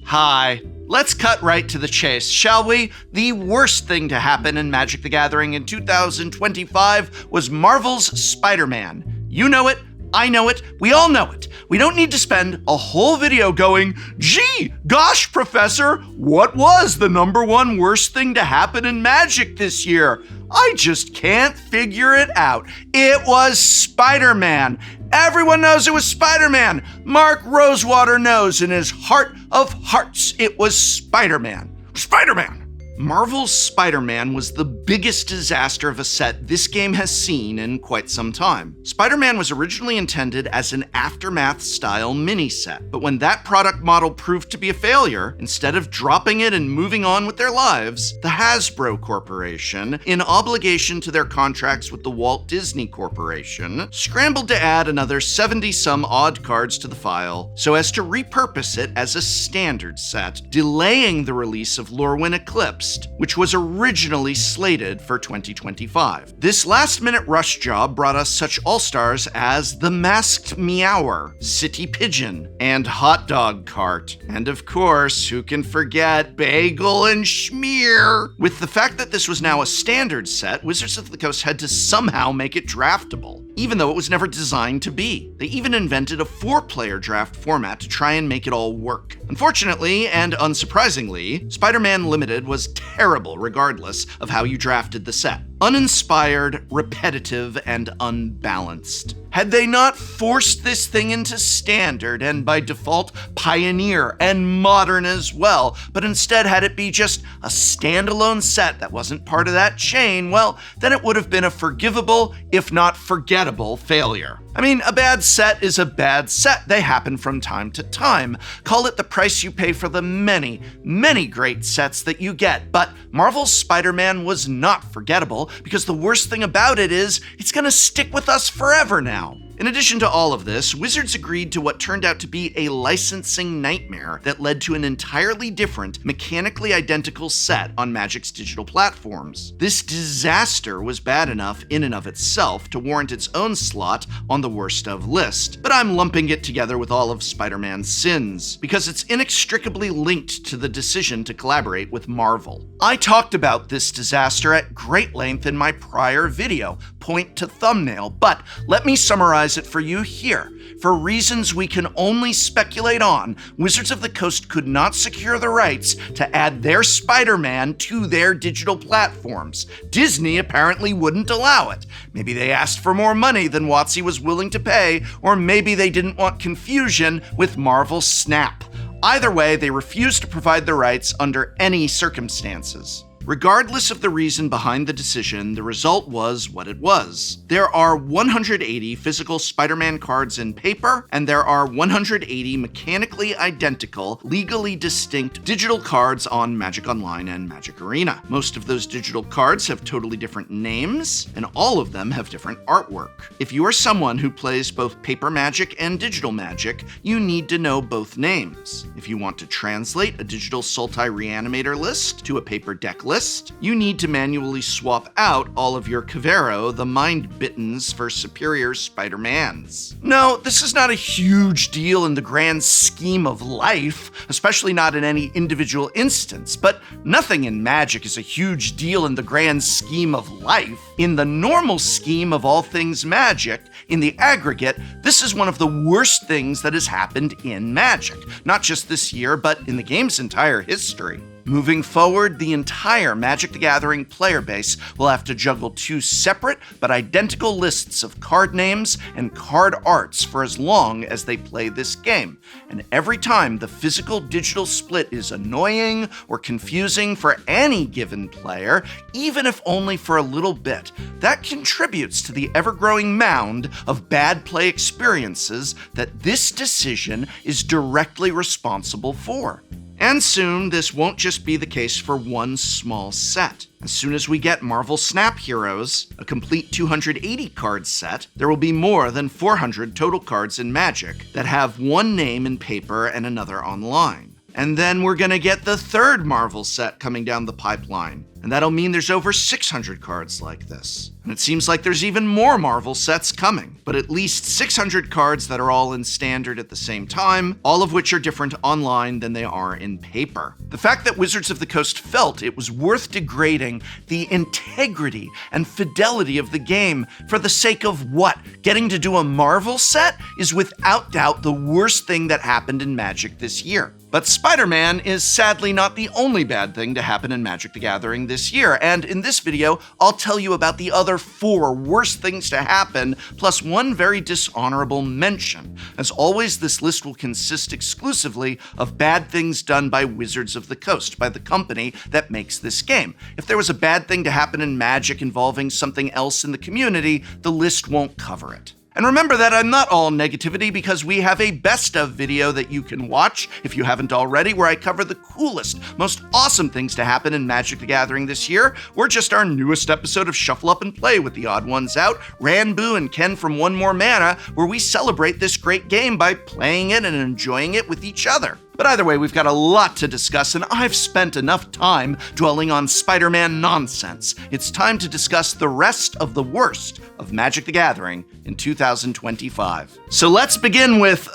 Hi. Let's cut right to the chase, shall we? The worst thing to happen in Magic the Gathering in 2025 was Marvel's Spider-Man. You know it, I know it, we all know it. We don't need to spend a whole video going, gee, gosh, Professor, what was the #1 worst thing to happen in Magic this year? I just can't figure it out. It was Spider-Man. Everyone knows it was Spider-Man. Mark Rosewater knows in his heart of hearts it was Spider-Man. Spider-Man! Marvel's Spider-Man was the biggest disaster of a set this game has seen in quite some time. Spider-Man was originally intended as an Aftermath-style mini-set, but when that product model proved to be a failure, instead of dropping it and moving on with their lives, the Hasbro Corporation, in obligation to their contracts with the Walt Disney Corporation, scrambled to add another 70-some-odd cards to the file so as to repurpose it as a standard set, delaying the release of Lorwyn Eclipse, which was originally slated for 2025. This last-minute rush job brought us such all-stars as the Masked Meower, City Pigeon, and Hot Dog Cart. And of course, who can forget Bagel and Schmear? With the fact that this was now a standard set, Wizards of the Coast had to somehow make it draftable, even though it was never designed to be. They even invented a 4-player draft format to try and make it all work. Unfortunately, and unsurprisingly, Spider-Man Limited was terrible regardless of how you drafted the set. Uninspired, repetitive, and unbalanced. Had they not forced this thing into standard and by default pioneer and modern as well, but instead had it be just a standalone set that wasn't part of that chain, well, then it would have been a forgivable, if not forgettable, failure. I mean, a bad set is a bad set. They happen from time to time. Call it the price you pay for the many, many great sets that you get. But Marvel's Spider-Man was not forgettable, because the worst thing about it is it's gonna stick with us forever now. In addition to all of this, Wizards agreed to what turned out to be a licensing nightmare that led to an entirely different, mechanically identical set on Magic's digital platforms. This disaster was bad enough in and of itself to warrant its own slot on the worst of list, but I'm lumping it together with all of Spider-Man's sins, because it's inextricably linked to the decision to collaborate with Marvel. I talked about this disaster at great length in my prior video, point to thumbnail, but let me summarize it for you here. For reasons we can only speculate on, Wizards of the Coast could not secure the rights to add their Spider-Man to their digital platforms. Disney apparently wouldn't allow it. Maybe they asked for more money than WotC was willing to pay, or maybe they didn't want confusion with Marvel Snap. Either way, they refused to provide the rights under any circumstances. Regardless of the reason behind the decision, the result was what it was. There are 180 physical Spider-Man cards in paper, and there are 180 mechanically identical, legally distinct digital cards on Magic Online and Magic Arena. Most of those digital cards have totally different names, and all of them have different artwork. If you are someone who plays both paper Magic and digital Magic, you need to know both names. If you want to translate a digital Sultai Reanimator list to a paper deck list, you need to manually swap out all of your Kavero, the Mind-Bittens, for superior Spider-Mans. No, this is not a huge deal in the grand scheme of life, especially not in any individual instance, but nothing in Magic is a huge deal in the grand scheme of life. In the normal scheme of all things Magic, in the aggregate, this is one of the worst things that has happened in Magic, not just this year, but in the game's entire history. Moving forward, the entire Magic the Gathering player base will have to juggle two separate but identical lists of card names and card arts for as long as they play this game. And every time the physical-digital split is annoying or confusing for any given player, even if only for a little bit, that contributes to the ever-growing mound of bad play experiences that this decision is directly responsible for. And soon, this won't just be the case for one small set. As soon as we get Marvel Snap Heroes, a complete 280 card set, there will be more than 400 total cards in Magic that have one name in paper and another online. And then we're gonna get the third Marvel set coming down the pipeline. and that'll mean there's over 600 cards like this. And it seems like there's even more Marvel sets coming, but at least 600 cards that are all in standard at the same time, all of which are different online than they are in paper. The fact that Wizards of the Coast felt it was worth degrading the integrity and fidelity of the game for the sake of what? Getting to do a Marvel set is without doubt the worst thing that happened in Magic this year. But Spider-Man is sadly not the only bad thing to happen in Magic the Gathering this year, and in this video, I'll tell you about the other 4 worst things to happen, plus one very dishonorable mention. As always, this list will consist exclusively of bad things done by Wizards of the Coast, by the company that makes this game. If there was a bad thing to happen in Magic involving something else in the community, the list won't cover it. And remember that I'm not all negativity, because we have a best of video that you can watch if you haven't already, where I cover the coolest, most awesome things to happen in Magic the Gathering this year. We're just our newest episode of Shuffle Up and Play with the Odd Ones Out, Ranboo and Ken from One More Mana, where we celebrate this great game by playing it and enjoying it with each other. But either way, we've got a lot to discuss, and I've spent enough time dwelling on Spider-Man nonsense. It's time to discuss the rest of the worst of Magic the Gathering in 2025. So let's begin with,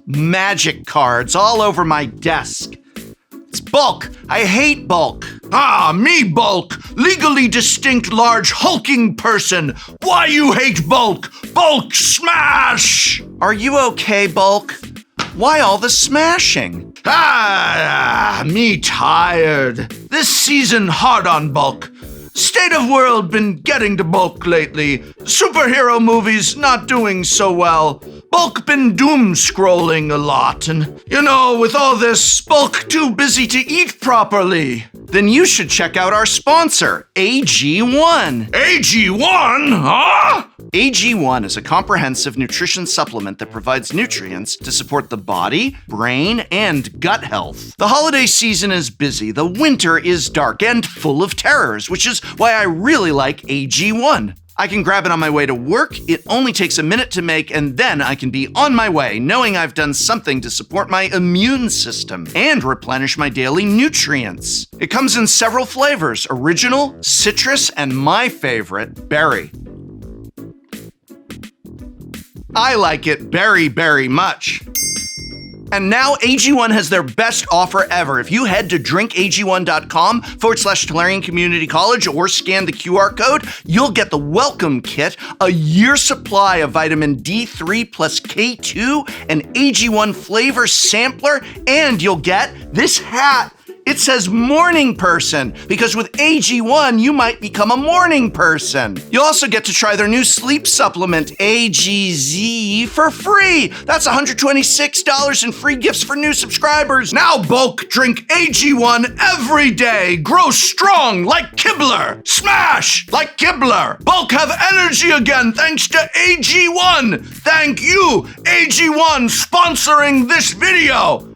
Magic cards all over my desk. It's bulk. I hate bulk. Ah, me bulk. Legally distinct large hulking person. Why you hate bulk? Bulk smash! Are you okay, bulk? Why all the smashing? Me tired. This season hard on bulk. State of world been getting to bulk lately. Superhero movies not doing so well. Bulk been doom scrolling a lot, and with all this, bulk too busy to eat properly. Then you should check out our sponsor, AG1. AG1? Huh? AG1 is a comprehensive nutrition supplement that provides nutrients to support the body, brain, and gut health. The holiday season is busy, the winter is dark and full of terrors, which is why I really like AG1. I can grab it on my way to work, it only takes a minute to make, and then I can be on my way, knowing I've done something to support my immune system and replenish my daily nutrients. It comes in several flavors: original, citrus, and my favorite, berry. I like it very, very much. And now AG1 has their best offer ever. If you head to drinkag1.com/Tolarian Community College or scan the QR code, you'll get the welcome kit, a year supply of vitamin D3 plus K2, an AG1 flavor sampler, and you'll get this hat. It says morning person, because with AG1, you might become a morning person. You'll also get to try their new sleep supplement, AGZ, for free. That's $126 in free gifts for new subscribers. Now bulk drink AG1 every day. Grow strong like Kibler. Smash like Kibler. Bulk have energy again thanks to AG1. Thank you, AG1, sponsoring this video.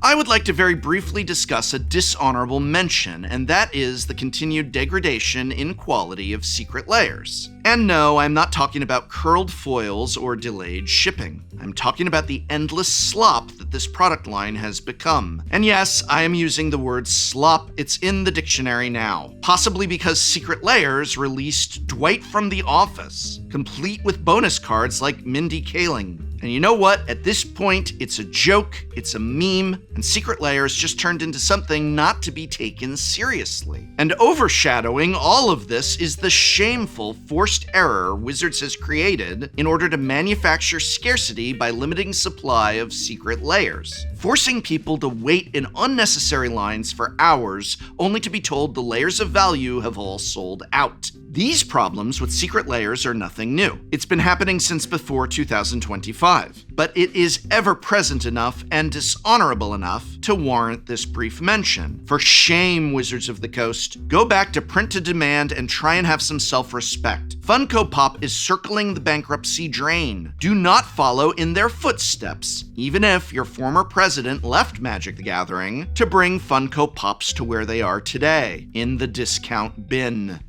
I would like to very briefly discuss a dishonorable mention, and that is the continued degradation in quality of secret layers. And no, I'm not talking about curled foils or delayed shipping. I'm talking about the endless slop that this product line has become. And yes, I am using the word slop, it's in the dictionary now. Possibly because Secret Layers released Dwight from The Office, complete with bonus cards like Mindy Kaling. And you know what? At this point, it's a joke, it's a meme, and Secret Layers just turned into something not to be taken seriously. And overshadowing all of this is the shameful forced error Wizards has created in order to manufacture scarcity by limiting supply of Secret Layers, forcing people to wait in unnecessary lines for hours only to be told the layers of value have all sold out. These problems with Secret Layers are nothing new. It's been happening since before 2025, but it is ever present enough and dishonorable enough to warrant this brief mention. For shame, Wizards of the Coast. Go back to print to demand and try and have some self-respect. Funko Pop is circling the bankruptcy drain. Do not follow in their footsteps, even if your former president left Magic the Gathering to bring Funko Pops to where they are today, in the discount bin.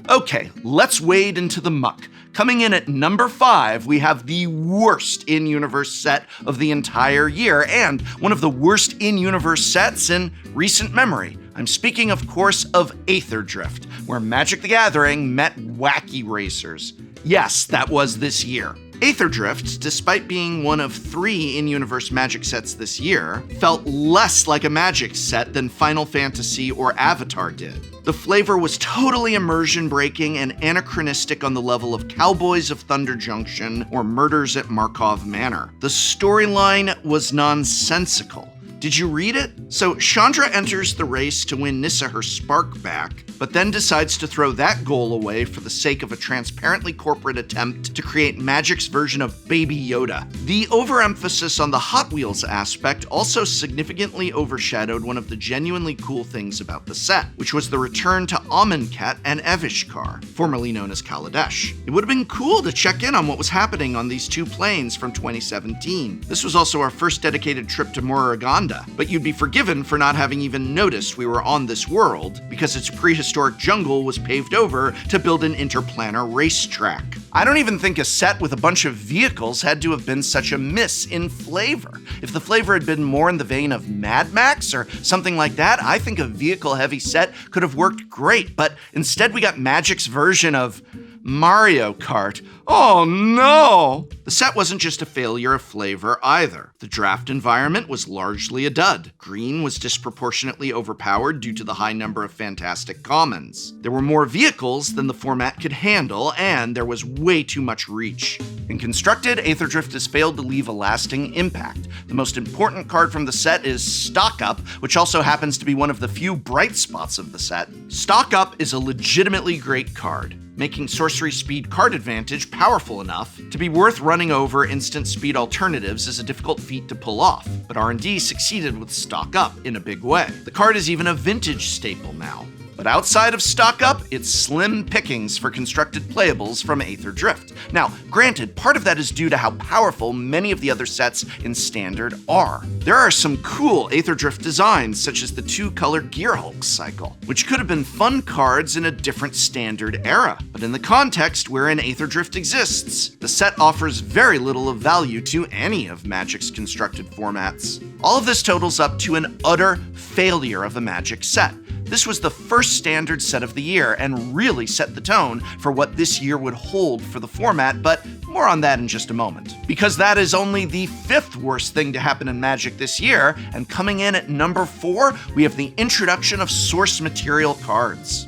Okay, let's wade into the muck. Coming in at number 5, we have the worst in-universe set of the entire year, and one of the worst in-universe sets in recent memory. I'm speaking, of course, of Aetherdrift, where Magic the Gathering met wacky racers. Yes, that was this year. Aetherdrift, despite being one of 3 in-universe Magic sets this year, felt less like a Magic set than Final Fantasy or Avatar did. The flavor was totally immersion-breaking and anachronistic on the level of Cowboys of Thunder Junction or Murders at Markov Manor. The storyline was nonsensical. Did you read it? So Chandra enters the race to win Nissa her spark back, but then decides to throw that goal away for the sake of a transparently corporate attempt to create Magic's version of Baby Yoda. The overemphasis on the Hot Wheels aspect also significantly overshadowed one of the genuinely cool things about the set, which was the return to Amonkhet and Evishkar, formerly known as Kaladesh. It would have been cool to check in on what was happening on these 2 planes from 2017. This was also our first dedicated trip to Moraganda, but you'd be forgiven for not having even noticed we were on this world because its prehistoric jungle was paved over to build an interplanar racetrack. I don't even think a set with a bunch of vehicles had to have been such a miss in flavor. If the flavor had been more in the vein of Mad Max or something like that, I think a vehicle-heavy set could have worked great, but instead we got Magic's version of Mario Kart. Oh no! The set wasn't just a failure of flavor either. The draft environment was largely a dud. Green was disproportionately overpowered due to the high number of fantastic commons. There were more vehicles than the format could handle, and there was way too much reach. In Constructed, Aetherdrift has failed to leave a lasting impact. The most important card from the set is Stock Up, which also happens to be one of the few bright spots of the set. Stock Up is a legitimately great card, making Sorcery Speed card advantage powerful enough to be worth running over instant speed alternatives is a difficult feat to pull off, but R&D succeeded with Stock Up in a big way. The card is even a vintage staple now. But outside of Stock Up, it's slim pickings for constructed playables from Aetherdrift. Now, granted, part of that is due to how powerful many of the other sets in Standard are. There are some cool Aetherdrift designs, such as the 2-color Gearhulk cycle, which could have been fun cards in a different Standard era. But in the context wherein Aetherdrift exists, the set offers very little of value to any of Magic's constructed formats. All of this totals up to an utter failure of a Magic set. This was the first Standard set of the year and really set the tone for what this year would hold for the format, but more on that in just a moment. Because that is only the 5th worst thing to happen in Magic this year, and coming in at number 4, we have the introduction of source material cards.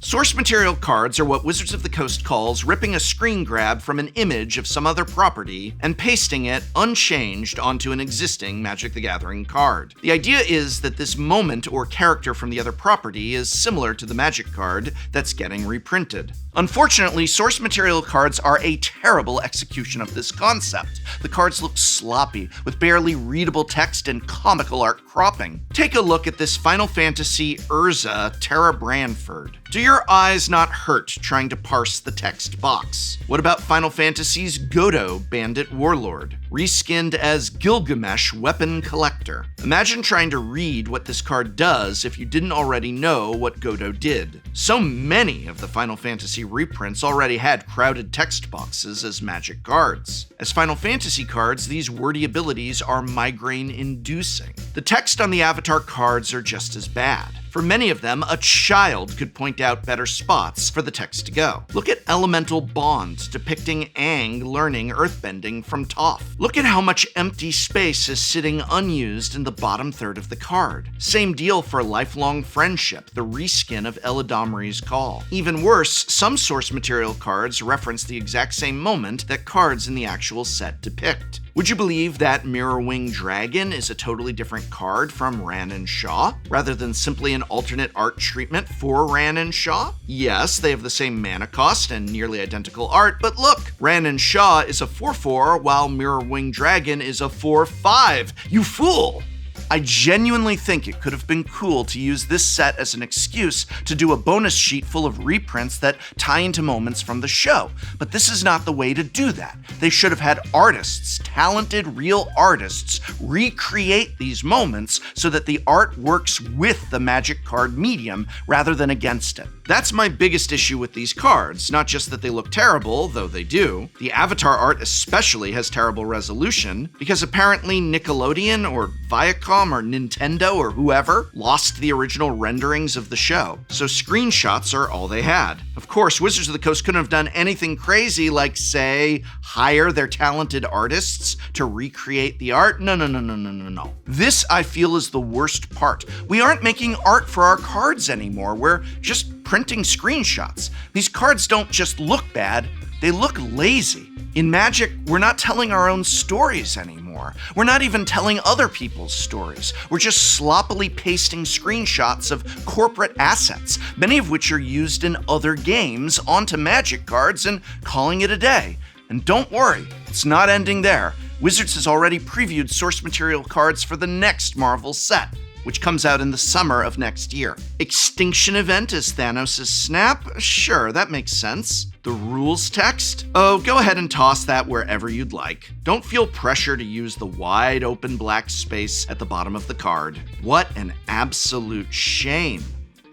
Source material cards are what Wizards of the Coast calls ripping a screen grab from an image of some other property and pasting it unchanged onto an existing Magic the Gathering card. The idea is that this moment or character from the other property is similar to the Magic card that's getting reprinted. Unfortunately, source material cards are a terrible execution of this concept. The cards look sloppy, with barely readable text and comical art cropping. Take a look at this Final Fantasy Urza Terra Branford. Do your eyes not hurt trying to parse the text box? What about Final Fantasy's Godo Bandit Warlord, reskinned as Gilgamesh Weapon Collector? Imagine trying to read what this card does if you didn't already know what Godo did. So many of the Final Fantasy reprints already had crowded text boxes as Magic cards. As Final Fantasy cards, these wordy abilities are migraine-inducing. The text on the Avatar cards are just as bad. For many of them, a child could point out better spots for the text to go. Look at Elemental Bond, depicting Aang learning earthbending from Toph. Look at how much empty space is sitting unused in the bottom third of the card. Same deal for Lifelong Friendship, the reskin of Eladamri's Call. Even worse, some source material cards reference the exact same moment that cards in the actual set depict. Would you believe that Mirrorwing Dragon is a totally different card from Ran and Shaw, rather than simply an alternate art treatment for Ran and Shaw? Yes, they have the same mana cost and nearly identical art, but look, Ran and Shaw is a 4/4 while Mirrorwing Dragon is a 4/5. You fool! I genuinely think it could have been cool to use this set as an excuse to do a bonus sheet full of reprints that tie into moments from the show, but this is not the way to do that. They should have had artists, talented real artists, recreate these moments so that the art works with the Magic card medium rather than against it. That's my biggest issue with these cards, not just that they look terrible, though they do. The avatar art especially has terrible resolution, because apparently Nickelodeon or Viacom or Nintendo or whoever lost the original renderings of the show, so screenshots are all they had. Of course, Wizards of the Coast couldn't have done anything crazy like, say, hire their talented artists to recreate the art. No. This, I feel, is the worst part. We aren't making art for our cards anymore. We're just printing screenshots. These cards don't just look bad, they look lazy. In Magic, we're not telling our own stories anymore. We're not even telling other people's stories. We're just sloppily pasting screenshots of corporate assets, many of which are used in other games, onto Magic cards and calling it a day. And don't worry, it's not ending there. Wizards has already previewed source material cards for the next Marvel set, which comes out in the summer of next year. Extinction Event is Thanos' snap? Sure, that makes sense. The rules text? Oh, go ahead and toss that wherever you'd like. Don't feel pressure to use the wide open black space at the bottom of the card. What an absolute shame.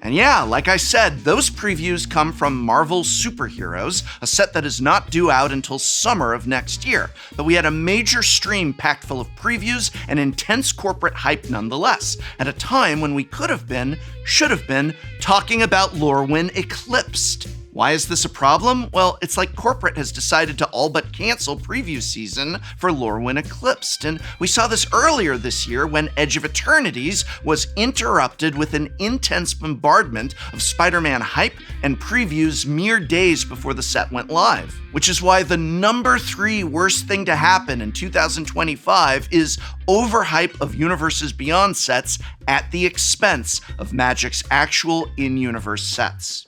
And yeah, like I said, those previews come from Marvel Superheroes, a set that is not due out until summer of next year. But we had a major stream packed full of previews and intense corporate hype nonetheless, at a time when we could have been, should have been, talking about Lorwyn Eclipsed. Why is this a problem? Well, it's like corporate has decided to all but cancel preview season for Lorwyn Eclipsed, and we saw this earlier this year when Edge of Eternities was interrupted with an intense bombardment of Spider-Man hype and previews mere days before the set went live. Which is why the number 3 worst thing to happen in 2025 is overhype of Universes Beyond sets at the expense of Magic's actual in-universe sets.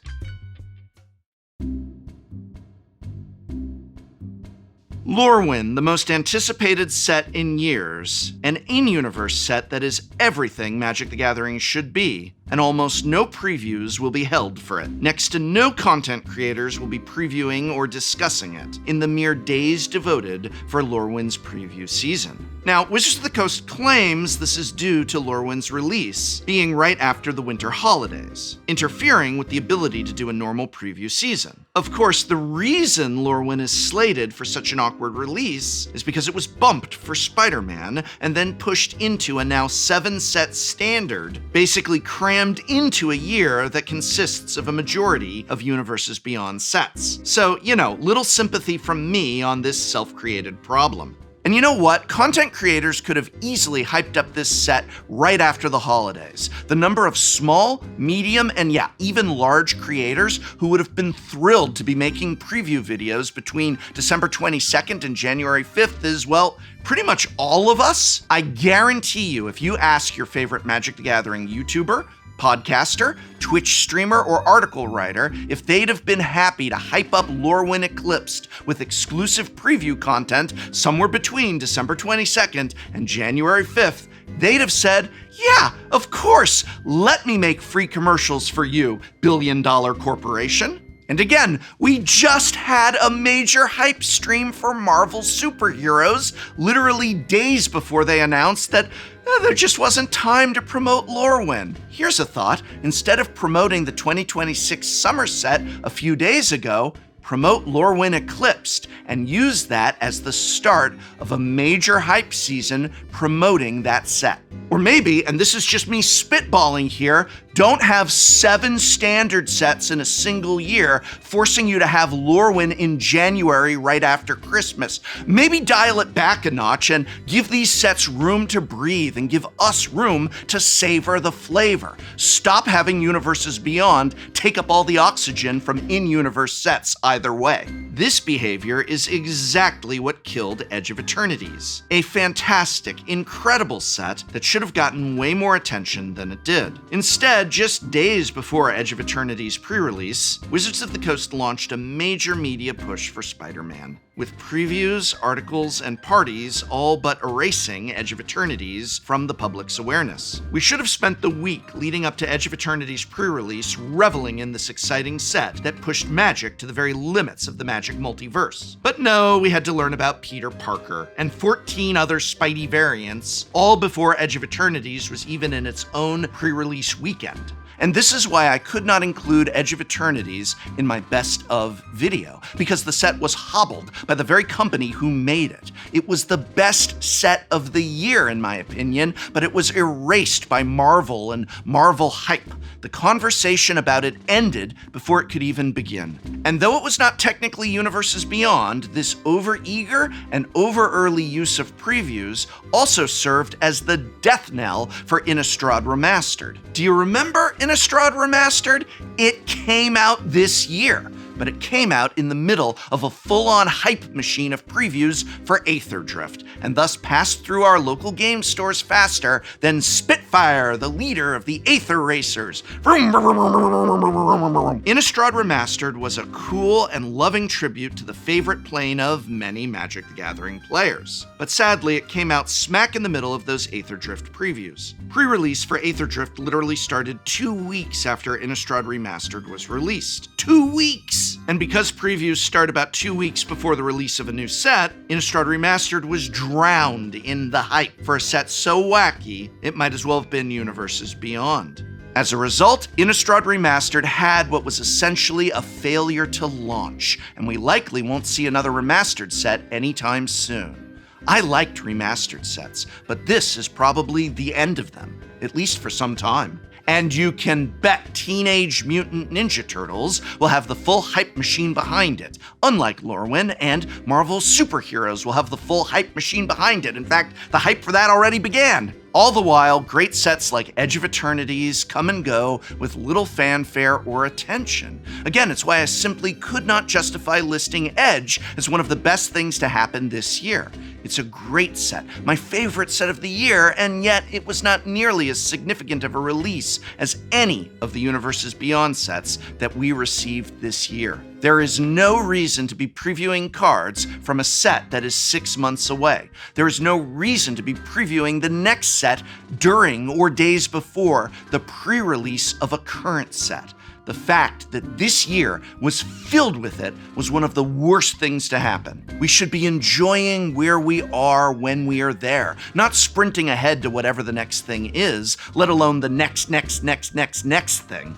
Lorwyn, the most anticipated set in years, an in-universe set that is everything Magic the Gathering should be, and almost no previews will be held for it. Next to no content creators will be previewing or discussing it in the mere days devoted for Lorwyn's preview season. Now, Wizards of the Coast claims this is due to Lorwyn's release being right after the winter holidays, interfering with the ability to do a normal preview season. Of course, the reason Lorwyn is slated for such an awkward release is because it was bumped for Spider-Man and then pushed into a now 7-set standard, basically crammed into a year that consists of a majority of Universes Beyond sets. So, little sympathy from me on this self-created problem. And you know what? Content creators could have easily hyped up this set right after the holidays. The number of small, medium, and even large creators who would have been thrilled to be making preview videos between December 22nd and January 5th is, well, pretty much all of us. I guarantee you, if you ask your favorite Magic the Gathering YouTuber, podcaster, Twitch streamer, or article writer, if they'd have been happy to hype up Lorwyn Eclipsed with exclusive preview content somewhere between December 22nd and January 5th, they'd have said, yeah, of course, let me make free commercials for you, billion-dollar corporation. And again, we just had a major hype stream for Marvel Superheroes literally days before they announced that there just wasn't time to promote Lorwyn. Here's a thought. Instead of promoting the 2026 summer set a few days ago, promote Lorwyn Eclipsed and use that as the start of a major hype season promoting that set. Or maybe, and this is just me spitballing here, don't have 7 standard sets in a single year, forcing you to have Lorwyn in January right after Christmas. Maybe dial it back a notch and give these sets room to breathe and give us room to savor the flavor. Stop having Universes Beyond take up all the oxygen from in-universe sets either way. This behavior is exactly what killed Edge of Eternities, a fantastic, incredible set that should have gotten way more attention than it did. Instead, just days before Edge of Eternity's pre-release, Wizards of the Coast launched a major media push for Spider-Man. with previews, articles, and parties all but erasing Edge of Eternities from the public's awareness. We should have spent the week leading up to Edge of Eternity's pre-release reveling in this exciting set that pushed Magic to the very limits of the Magic multiverse. But no, we had to learn about Peter Parker and 14 other Spidey variants, all before Edge of Eternities was even in its own pre-release weekend. And this is why I could not include Edge of Eternities in my best of video, because the set was hobbled by the very company who made it. It was the best set of the year, in my opinion, but it was erased by Marvel and Marvel hype. The conversation about it ended before it could even begin. And though it was not technically Universes Beyond, this over-eager and over-early use of previews also served as the death knell for Innistrad Remastered. Do you remember Innistrad Remastered? It came out this year, but it came out in the middle of a full-on hype machine of previews for Aetherdrift, and thus passed through our local game stores faster than Spitfire, the leader of the Aether Racers. Innistrad Remastered was a cool and loving tribute to the favorite plane of many Magic the Gathering players. But sadly, it came out smack in the middle of those Aetherdrift previews. Pre-release for Aetherdrift literally started 2 weeks after Innistrad Remastered was released. 2 weeks! And because previews start about 2 weeks before the release of a new set, Innistrad Remastered was drowned in the hype for a set so wacky, it might as well have been Universes Beyond. As a result, Innistrad Remastered had what was essentially a failure to launch, and we likely won't see another remastered set anytime soon. I liked remastered sets, but this is probably the end of them, at least for some time. And you can bet Teenage Mutant Ninja Turtles will have the full hype machine behind it. Unlike Lorwyn, and Marvel Superheroes will have the full hype machine behind it. In fact, the hype for that already began. All the while, great sets like Edge of Eternities come and go with little fanfare or attention. Again, it's why I simply could not justify listing Edge as one of the best things to happen this year. It's a great set, my favorite set of the year, and yet it was not nearly as significant of a release as any of the Universes Beyond sets that we received this year. There is no reason to be previewing cards from a set that is 6 months away. There is no reason to be previewing the next set during or days before the pre-release of a current set. The fact that this year was filled with it was one of the worst things to happen. We should be enjoying where we are when we are there, not sprinting ahead to whatever the next thing is, let alone the next thing.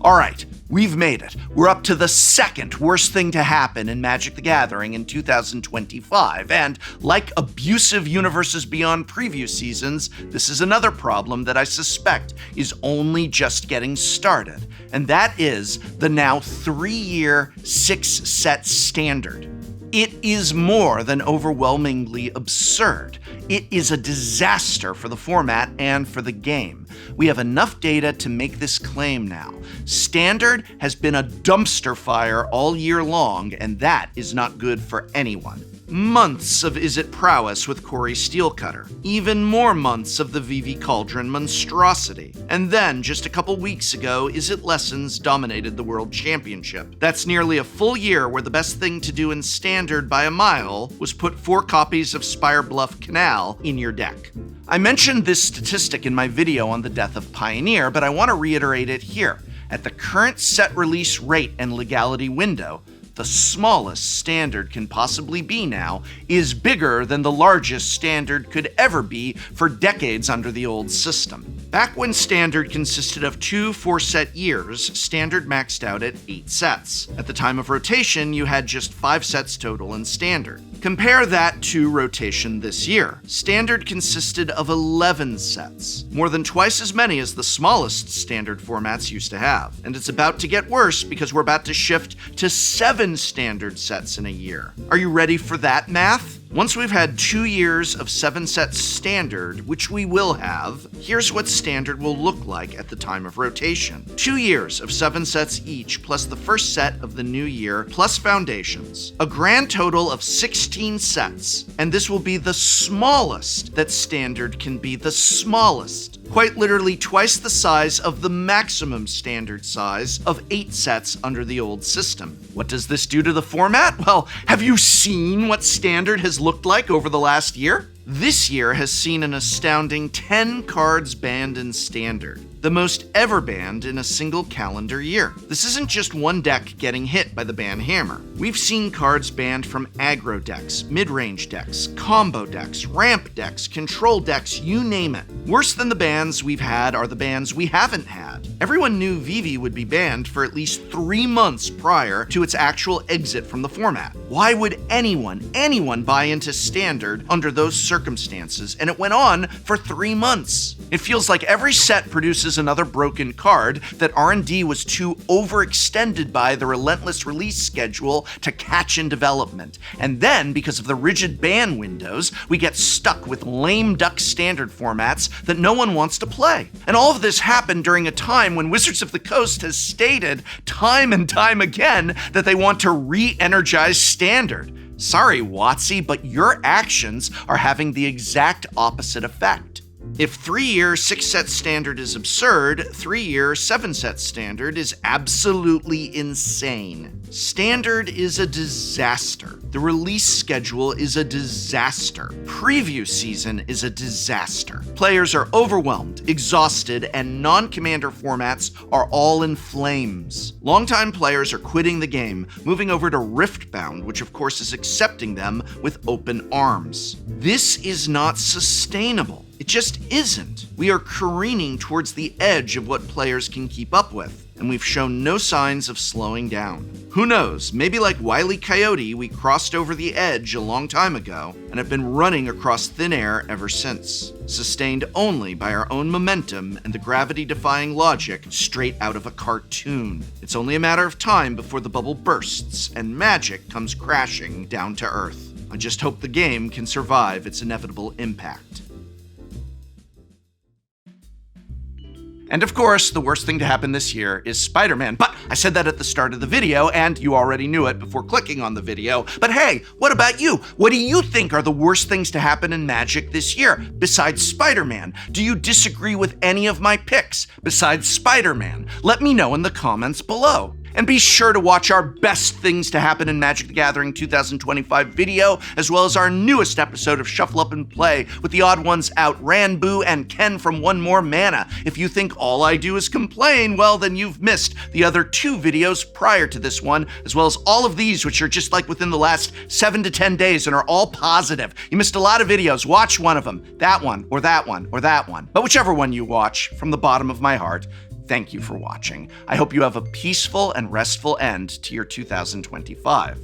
All right, we've made it. We're up to the second worst thing to happen in Magic the Gathering in 2025, and like abusive Universes Beyond preview seasons, this is another problem that I suspect is only just getting started, and that is the now 3-year 6-set standard. It is more than overwhelmingly absurd. It is a disaster for the format and for the game. We have enough data to make this claim now. Standard has been a dumpster fire all year long, and that is not good for anyone. Months of Is It prowess with Corey Steelcutter. Even more months of the VV Cauldron monstrosity. And then, just a couple weeks ago, Is It Lessons dominated the World Championship. That's nearly a full year where the best thing to do in Standard by a mile was put 4 copies of Spire Bluff Canal in your deck. I mentioned this statistic in my video on the death of Pioneer, but I want to reiterate it here. At the current set release rate and legality window, the smallest Standard can possibly be now is bigger than the largest Standard could ever be for decades under the old system. Back when Standard consisted of 2 4-set years, Standard maxed out at 8 sets. At the time of rotation, you had just 5 sets total in Standard. Compare that to rotation this year. Standard consisted of 11 sets, more than twice as many as the smallest Standard formats used to have. And it's about to get worse because we're about to shift to 7 Standard sets in a year. Are you ready for that math? Once we've had 2 years of 7 sets Standard, which we will have, here's what Standard will look like at the time of rotation. 2 years of 7 sets each, plus the first set of the new year, plus foundations. A grand total of 16 16 sets, and this will be the smallest that Standard can be, the smallest. Quite literally twice the size of the maximum standard size of 8 sets under the old system. What does this do to the format? Well, have you seen what Standard has looked like over the last year? This year has seen an astounding 10 cards banned in Standard, the most ever banned in a single calendar year. This isn't just one deck getting hit by the ban hammer. We've seen cards banned from aggro decks, mid-range decks, combo decks, ramp decks, control decks, you name it. Worse than the bans we've had are the bans we haven't had. Everyone knew Vivi would be banned for at least 3 months prior to its actual exit from the format. Why would anyone buy into Standard under those circumstances? And it went on for 3 months. It feels like every set produces another broken card that R&D was too overextended by the relentless release schedule to catch in development. And then, because of the rigid ban windows, we get stuck with lame duck Standard formats that no one wants to play. And all of this happened during a time when Wizards of the Coast has stated time and time again that they want to re-energize Standard. Sorry, WotC, but your actions are having the exact opposite effect. If 3-year 6-set Standard is absurd, 3-year 7-set Standard is absolutely insane. Standard is a disaster. The release schedule is a disaster. Preview season is a disaster. Players are overwhelmed, exhausted, and non-commander formats are all in flames. Longtime players are quitting the game, moving over to Riftbound, which of course is accepting them with open arms. This is not sustainable. It just isn't. We are careening towards the edge of what players can keep up with, and we've shown no signs of slowing down. Who knows, maybe like Wile E. Coyote, we crossed over the edge a long time ago and have been running across thin air ever since, sustained only by our own momentum and the gravity-defying logic straight out of a cartoon. It's only a matter of time before the bubble bursts and magic comes crashing down to earth. I just hope the game can survive its inevitable impact. And of course, the worst thing to happen this year is Spider-Man. But I said that at the start of the video, and you already knew it before clicking on the video. But hey, what about you? What do you think are the worst things to happen in Magic this year, besides Spider-Man? Do you disagree with any of my picks, besides Spider-Man? Let me know in the comments below. And be sure to watch our Best Things to Happen in Magic the Gathering 2025 video, as well as our newest episode of Shuffle Up and Play with the odd ones out, Ranboo and Ken from One More Mana. If you think all I do is complain, well, then you've missed the other 2 videos prior to this one, as well as all of these, which are just like within the last 7 to 10 days and are all positive. You missed a lot of videos. Watch one of them. That one, or that one, or that one. But whichever one you watch, from the bottom of my heart, thank you for watching. I hope you have a peaceful and restful end to your 2025.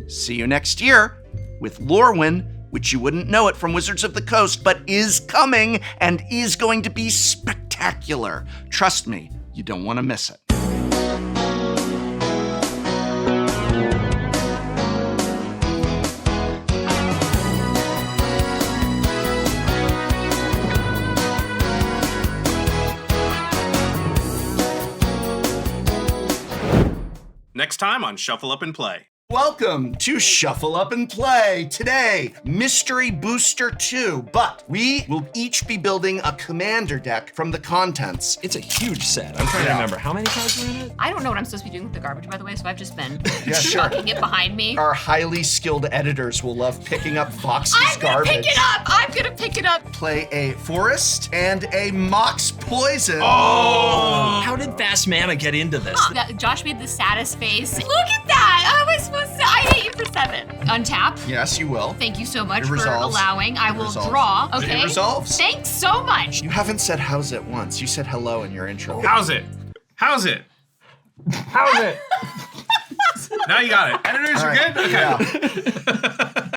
See you next year with Lorwyn, which you wouldn't know it from Wizards of the Coast, but is coming and is going to be spectacular. Trust me, you don't want to miss it. Next time on Shuffle Up and Play. Welcome to Shuffle Up and Play. Today, Mystery Booster 2, but we will each be building a commander deck from the contents. It's a huge set. I'm trying to remember. How many cards are in it? I don't know what I'm supposed to be doing with the garbage, by the way, so I've just been chucking it behind me. Our highly skilled editors will love picking up Foxy's garbage. I'm gonna pick it up! Play a Forest and a Mox Poison. Oh! How did Fast Mana get into this? Josh made the saddest face. Look at that! How am I supposed to? I hate you for 7. Untap. Yes, you will. Thank you so much It for resolves. allowing. I will resolves. draw. Okay. It resolves. Thanks so much. You haven't said how's it once. You said hello in your intro. How's it? How's it? How's it? Now you got it. Editors, All you're right. good? Okay. Yeah.